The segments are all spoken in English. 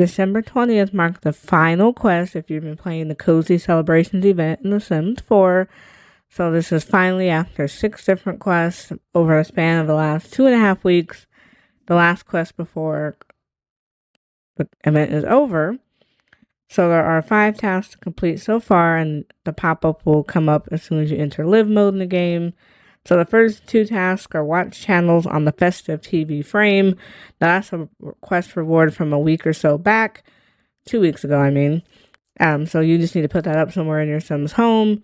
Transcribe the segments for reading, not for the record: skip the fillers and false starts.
December 20th marked the final quest if you've been playing the Cozy Celebrations event in The Sims 4. So this is finally, after 6 different quests over a span of the last 2.5 weeks, the last quest before the event is over. So there are 5 tasks to complete so far, and the pop-up will come up as soon as you enter live mode in the game. So the first 2 tasks are watch channels on the festive TV frame. That's a quest reward from a week or so back. 2 weeks ago, I mean. So you just need to put that up somewhere in your Sims home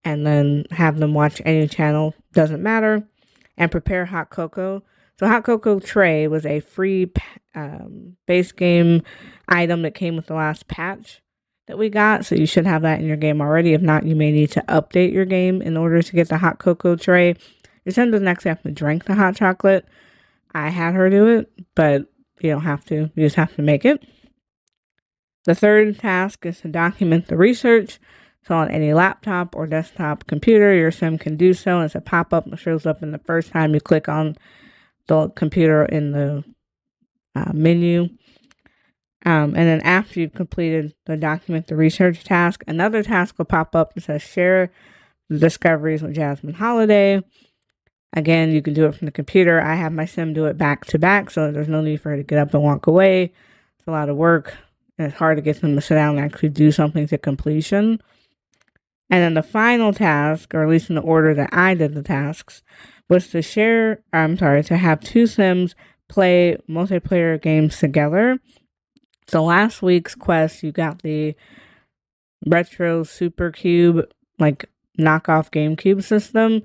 and then have them watch any channel. Doesn't matter. And prepare hot cocoa. So hot cocoa tray was a free base game item that came with the last patch that we got. So you should have that in your game already. If not, you may need to update your game in order to get the hot cocoa tray. Your Sim doesn't actually have to drink the hot chocolate. I had her do it, but you don't have to. You just have to make it. The third task is to document the research. So on any laptop or desktop computer, your Sim can do so. And it's a pop-up that shows up in the first time you click on the computer in the menu. And then after you've completed the document the research task, another task will pop up that says share the discoveries with Jasmine Holiday. Again, you can do it from the computer. I have my Sim do it back to back, so there's no need for her to get up and walk away. It's a lot of work, and it's hard to get them to sit down and actually do something to completion. And then the final task, or at least in the order that I did the tasks, was to to have 2 Sims play multiplayer games together. So last week's quest, you got the retro Super Cube, like knockoff GameCube system.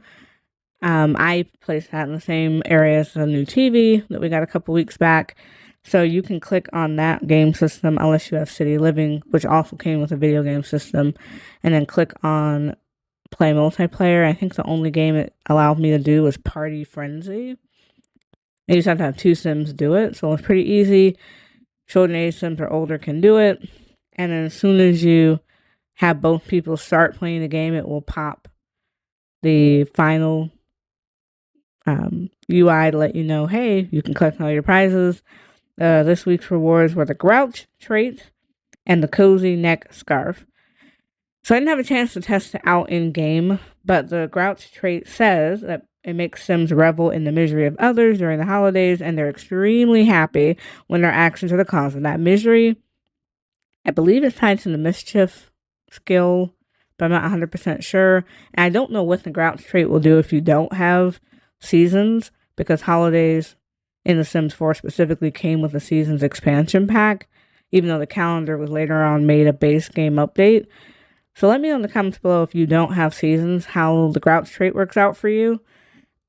I placed that in the same area as the new TV that we got a couple weeks back. So you can click on that game system unless you have City Living, which also came with a video game system, and then click on play multiplayer. I think the only game it allowed me to do was Party Frenzy. And you just have to have 2 Sims do it, so it's pretty easy. Children age Sims or older can do it. And then as soon as you have both people start playing the game, it will pop the final UI to let you know, hey, you can collect all your prizes. This week's rewards were the Grouch trait and the Cozy neck scarf. So I didn't have a chance to test it out in game, but the Grouch trait says that it makes Sims revel in the misery of others during the holidays, and they're extremely happy when their actions are the cause of that misery. I believe it's tied to the mischief skill, but I'm not 100% sure. And I don't know what the Grouch trait will do if you don't have seasons, because holidays in The Sims 4 specifically came with the seasons expansion pack, even though the calendar was later on made a base game update. So let me know in the comments below if you don't have seasons, how the Grouch trait works out for you.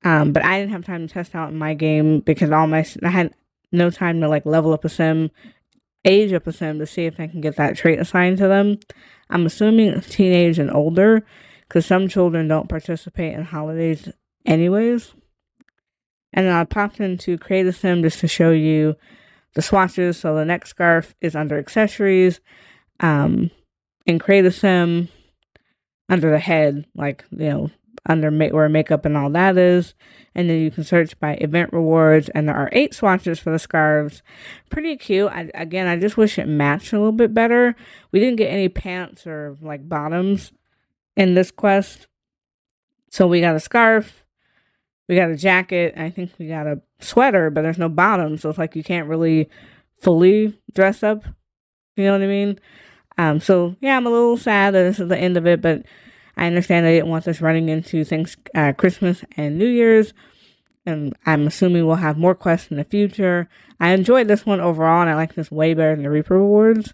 But I didn't have time to test out in my game because I had no time to level up a Sim, age up a Sim to see if I can get that trait assigned to them. I'm assuming it's teenage and older, because some children don't participate in holidays anyways. And then I popped into Create a Sim just to show you the swatches. So the neck scarf is under accessories. In Create a Sim, under the head, under where makeup and all that is. And then you can search by event rewards, and there are 8 swatches for the scarves. Pretty cute. I just wish it matched a little bit better. We didn't get any pants or bottoms in this quest. So we got a scarf, we got a jacket, I think we got a sweater, but there's no bottom, so it's you can't really fully dress up. You know what I mean? So yeah, I'm a little sad that this is the end of it, but I understand I didn't want this running into Christmas and New Year's, and I'm assuming we'll have more quests in the future. I enjoyed this one overall, and I like this way better than the Reaper rewards.